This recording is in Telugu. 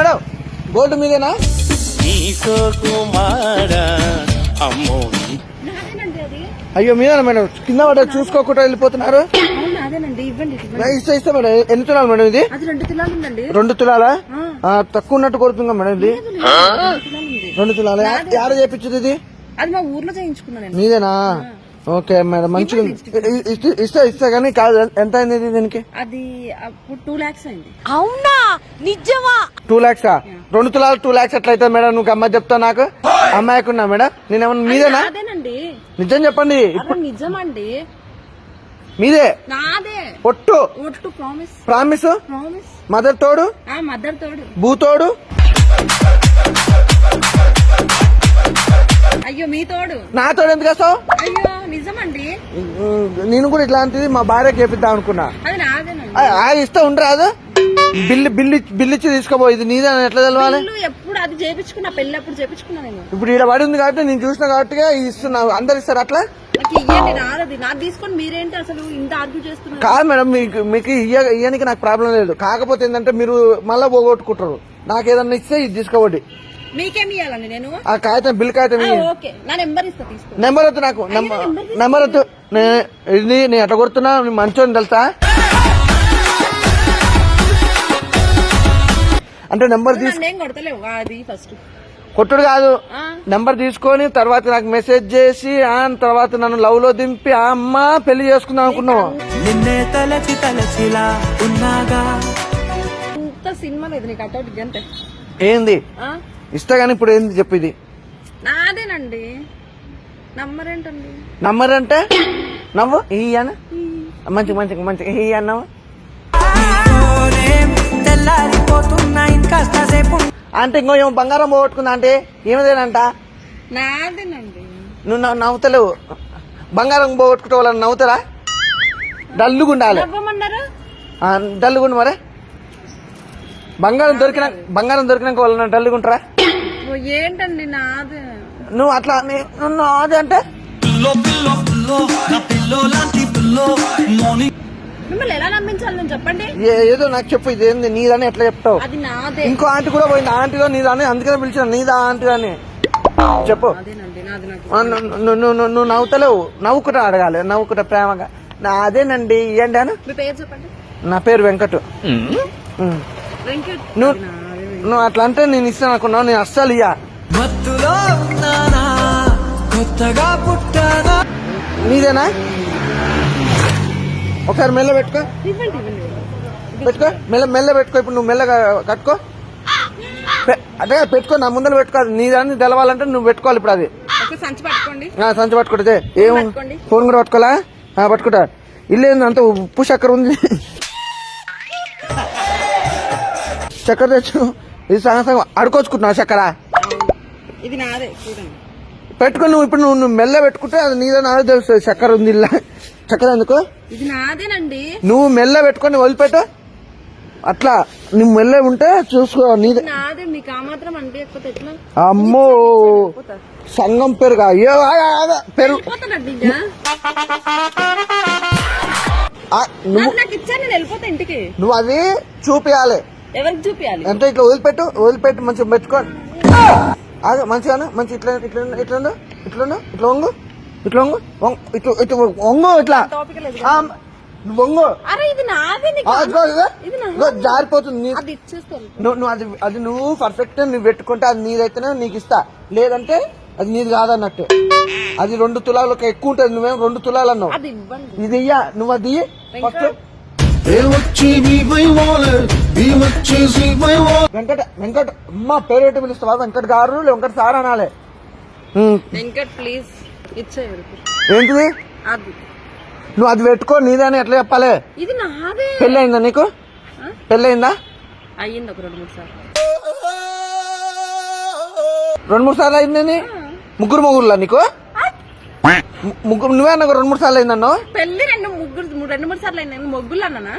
మేడం గోల్డ్ మీదేనా? అయ్యో మీదేనా మేడం? కింద పడ చూసుకోకుండా వెళ్ళిపోతున్నారు. ఇస్తా మేడం. ఎన్ని తులాలు మేడం ఇది? 2 తులాలా? తక్కువ ఉన్నట్టు కొడుతుందా మేడం ఇది? 2 తులాలా? యాడ చేపించదు ఇది? అది మా ఊర్లో చేయించుకున్నాను. మీదేనా? ఓకే మేడం మంచిగా ఇస్తా కానీ కాదు. ఎంత అయింది దీనికి? అది 2 lakhs అయింది. అవునా నిజమా? 2 lakhs? 2 తులాలు 2 lakhs ఎట్లయితే మేడం? నువ్వు అమ్మాయి చెప్తావు నాకు. అమ్మాయికున్నా మేడం నేనేమన్నా మీదేనా? అదేనండి. నిజం చెప్పండి. నిజమండి మీదే? నాదే. ఒట్టు ప్రామిస్. మదర్ తోడు భూతోడు. అయ్యో మీ తోడు. నా తోడు ఎందుకు వేస్తావు? అయ్యో నిజమండి. నేను కూడా ఇట్లాంటిది మా భార్యకి చేపిద్దాం అనుకున్నా. అది నాదేనండి. ఇస్తా ఉండరాదు. బిల్లు ఇచ్చి తీసుకోబో. ఇది నీదే ఎట్లా తెలవాలి? ఎప్పుడు అది చేపించుకున్నా, పెళ్లి అప్పుడు చేపించుకున్నా నేను. ఇప్పుడు ఇక్కడ పడి ఉంది కాబట్టి నేను చూసిన కాబట్టి ఇస్తున్నా. అందరు ఇస్తారు అట్లా? ఇయ్యండి నాది. నాకు తీసుకొని మీరేంటి అసలు ఇంత ఆర్గ్యూ చేస్తున్నారు? కాదు మేడం మీకు ఇయ్యడానికి నాకు ప్రాబ్లం లేదు. కాకపోతే ఏంటంటే మీరు మళ్ళా పోగొట్టుకుంటారు. నాకు ఏదన్నా ఇస్తే ఇది తీసుకోబడి. మీకేమి ఇవ్వాలండి నేను? ఆ కాగితం బిల్ కాగితం నెంబర్ వద్దు నాకు. నెంబర్ వద్దు. ఇది నేను ఎట్లా కొడుతున్నా మంచోని తెలుసా? అంటే నెంబర్ కొట్టుడు కాదు. నెంబర్ తీసుకొని తర్వాత నాకు మెసేజ్ చేసి తర్వాత నన్ను లవ్ లో దింపి అమ్మ పెళ్లి చేసుకుందాం అనుకున్నావు. సినిమా లేదు నీకు అటౌట్ ఏంది ఇస్తా గానీ ఇప్పుడు ఏంది చెప్పు? ఇది నాదేనండి. నంబర్ ఏంటండి? నంబర్ అంటే నవ్వు ఇయ్యాన మంచి ఈ అన్నావు అంటే ఇంకో ఏమో బంగారం పోగొట్టుకుందా అంటే ఏమదేనంట? నాదేనండి. నువ్వు నవ్వుతలేవు. బంగారం పోగొట్టుకుంటే వాళ్ళని నవ్వుతారా? డల్లుగుండాలి. డల్లుగుండు మరే. బంగారం దొరికినాక వాళ్ళని డల్లుగుంటారా? ఏంటండి నాదే. నువ్వు అట్లా నాదే అంటే మిమ్మల్ని ఎలా నమ్మించాలి నేను చెప్పండి? ఏదో నాకు చెప్పు. ఇదేంది నీదని ఎట్లా చెప్తావు? అది నాదే. ఇంకో ఆంటీ కూడా పోయింది. ఆంటీలో నీదాని అందుకనే పిలిచిన. నీదా ఆంటీ అని చెప్పు. నువ్వు నవ్వుతలేవు. నవ్వుకుంటా అడగాలి. నవ్వుకుంటా ప్రేమగా అదేనండి ఇవ్వండి అని. మీ పేరు చెప్పండి. నా పేరు వెంకట్. నువ్వు అట్లా అంటే నేను ఇస్తాను అనుకున్నావు. నేను అస్సలు ఇయ్యా. నీదేనా? ఒకసారి మెల్ల పెట్టుకో. మెల్ల పెట్టుకో. ఇప్పుడు నువ్వు మెల్లగా కట్టుకో. అదే పెట్టుకో. నా ముందర పెట్టుకో. నీదాన్ని తెలవాలంటే నువ్వు పెట్టుకోవాలి. ఇప్పుడు అది సంచి పట్టుకుంటే ఏం ఫోన్ కూడా పట్టుకోవాలా? పట్టుకుంటా. ఇల్లు ఏంది అంత ఉప్పు చక్కెర ఉంది. చక్కెర తెచ్చు. ఇది సగం అడుకొచ్చుకుంటున్నావు చక్కెర. ఇది నాదే పెట్టుకో. నువ్వు ఇప్పుడు నువ్వు మెల్ల పెట్టుకుంటే అది నీదో నాదో తెలుస్తుంది. చక్కెర ఉంది ఇలా. చక్కెర ఎందుకు? ఇది నాదేనండి. నువ్వు మెల్ల పెట్టుకొని వదిలిపెట్టు. అట్లా నువ్వు మెల్ల ఉంటే చూసుకో. నీదే. అమ్మో సంగం పెరుగా పెరుగు. నువ్వు అది చూపియాలి. ఎవరికి చూపియాలి? అంటే ఇట్లా వదిలిపెట్టు మంచిగా పెట్టుకోండి. మంచిగా మంచి ఇట్లా వంగు. వంగు జారిపోతుంది. నువ్వు పర్ఫెక్ట్ నువ్వు పెట్టుకుంటే అది నీదైతేనే నీకు ఇస్తా. లేదంటే అది నీది కాదన్నట్టు. అది 2 తులాలు ఎక్కువ ఉంటుంది. నువ్వేం 2 తులాలు అన్నావు. ఇది ఇయ్యా. నువ్వు అది ఫస్ట్ వెంకట్ అమ్మ పేరు పెట్టి పిలుస్తావా? వెంకట్ గారు వెంకట్ సార్ అనాలి. వెంకట్ ప్లీజ్ ఏంటిది? నువ్వు అది పెట్టుకో. నీదని ఎట్లా చెప్పాలి? ఇది నాదే. పెళ్ళయిందా నీకు? పెళ్ళయిందా? అయ్యింది ఒక 2-3 సార్లు. 2-3 సార్లు అయిందని? ముగ్గురులా నీకు? నువ్వే అన్న 2-3 సార్లు అయిందన్నావు. పెళ్లి 2-3 సార్లు అయింది. ముగ్గురు అన్నా.